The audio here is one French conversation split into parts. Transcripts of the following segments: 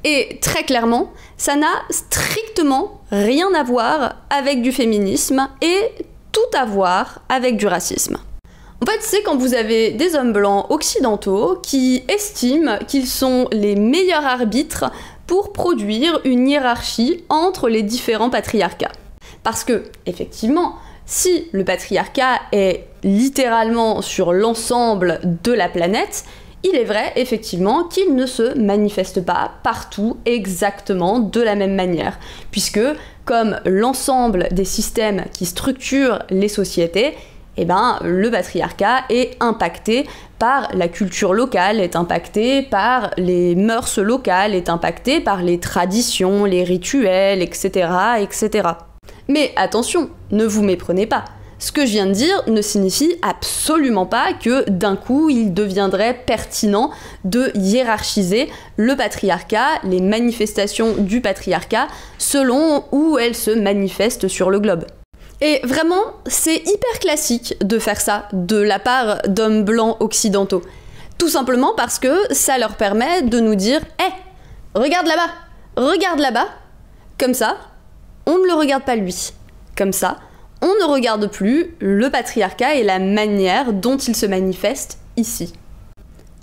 Et très clairement, ça n'a strictement rien à voir avec du féminisme et tout à voir avec du racisme. En fait, c'est quand vous avez des hommes blancs occidentaux qui estiment qu'ils sont les meilleurs arbitres pour produire une hiérarchie entre les différents patriarcats. Parce que, effectivement, si le patriarcat est littéralement sur l'ensemble de la planète, il est vrai, effectivement, qu'il ne se manifeste pas partout exactement de la même manière. Puisque, comme l'ensemble des systèmes qui structurent les sociétés, le patriarcat est impacté par la culture locale, est impacté par les mœurs locales, est impacté par les traditions, les rituels, etc., etc. Mais attention, ne vous méprenez pas. Ce que je viens de dire ne signifie absolument pas que d'un coup il deviendrait pertinent de hiérarchiser le patriarcat, les manifestations du patriarcat, selon où elles se manifestent sur le globe. Et vraiment, c'est hyper classique de faire ça de la part d'hommes blancs occidentaux. Tout simplement parce que ça leur permet de nous dire « Hé, regarde là-bas !» Comme ça, on ne le regarde pas lui. Comme ça, on ne regarde plus le patriarcat et la manière dont il se manifeste ici.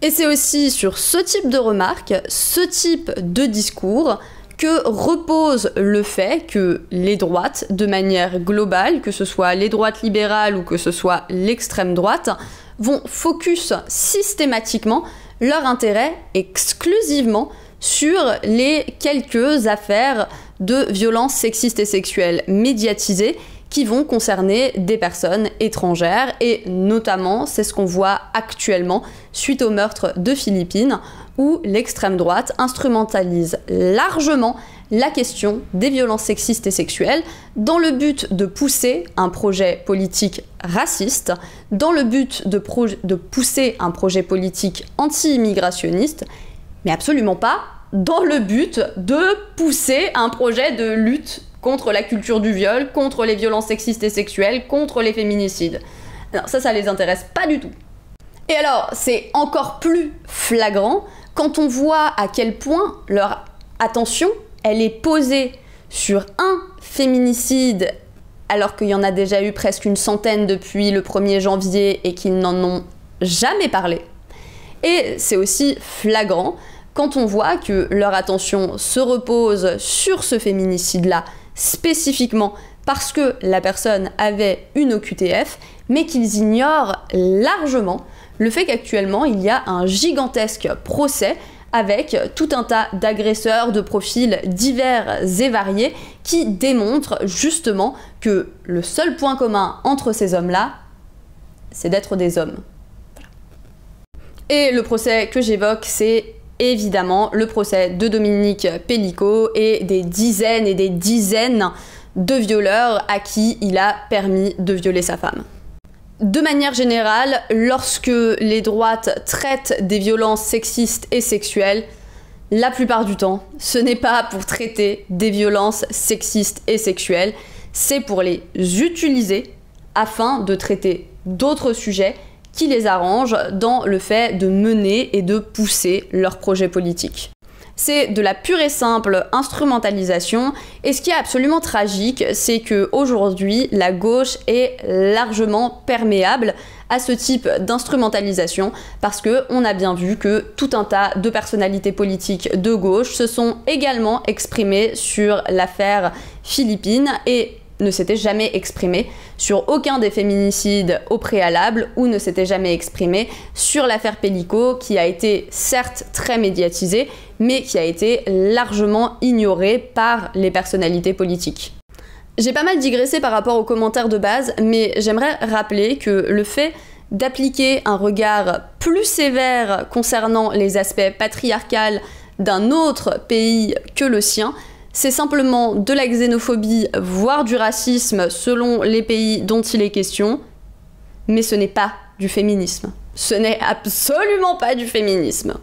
Et c'est aussi sur ce type de remarques, ce type de discours, que repose le fait que les droites, de manière globale, que ce soit les droites libérales ou que ce soit l'extrême droite, vont focus systématiquement leur intérêt exclusivement sur les quelques affaires de violences sexistes et sexuelles médiatisées qui vont concerner des personnes étrangères, et notamment, c'est ce qu'on voit actuellement suite au meurtre de Philippines, où l'extrême droite instrumentalise largement la question des violences sexistes et sexuelles dans le but de pousser un projet politique raciste, dans le but de pousser un projet politique anti-immigrationniste, mais absolument pas dans le but de pousser un projet de lutte contre la culture du viol, contre les violences sexistes et sexuelles, contre les féminicides. Alors ça les intéresse pas du tout. Et alors, c'est encore plus flagrant quand on voit à quel point leur attention, elle est posée sur un féminicide, alors qu'il y en a déjà eu presque une centaine depuis le 1er janvier et qu'ils n'en ont jamais parlé. Et c'est aussi flagrant quand on voit que leur attention se repose sur ce féminicide-là, spécifiquement parce que la personne avait une OQTF, mais qu'ils ignorent largement le fait qu'actuellement il y a un gigantesque procès avec tout un tas d'agresseurs de profils divers et variés qui démontrent justement que le seul point commun entre ces hommes-là, c'est d'être des hommes. Voilà. Et le procès que j'évoque, c'est évidemment le procès de Dominique Pellicot et des dizaines de violeurs à qui il a permis de violer sa femme. De manière générale, lorsque les droites traitent des violences sexistes et sexuelles, la plupart du temps, ce n'est pas pour traiter des violences sexistes et sexuelles, c'est pour les utiliser afin de traiter d'autres sujets qui les arrangent dans le fait de mener et de pousser leurs projets politiques. C'est de la pure et simple instrumentalisation, et ce qui est absolument tragique, c'est qu'aujourd'hui, la gauche est largement perméable à ce type d'instrumentalisation, parce qu'on a bien vu que tout un tas de personnalités politiques de gauche se sont également exprimées sur l'affaire Philippines, et ne s'était jamais exprimé sur aucun des féminicides au préalable, ou ne s'était jamais exprimé sur l'affaire Pellicot, qui a été certes très médiatisée, mais qui a été largement ignorée par les personnalités politiques. J'ai pas mal digressé par rapport aux commentaires de base, mais j'aimerais rappeler que le fait d'appliquer un regard plus sévère concernant les aspects patriarcals d'un autre pays que le sien, c'est simplement de la xénophobie, voire du racisme selon les pays dont il est question, mais ce n'est pas du féminisme. Ce n'est absolument pas du féminisme.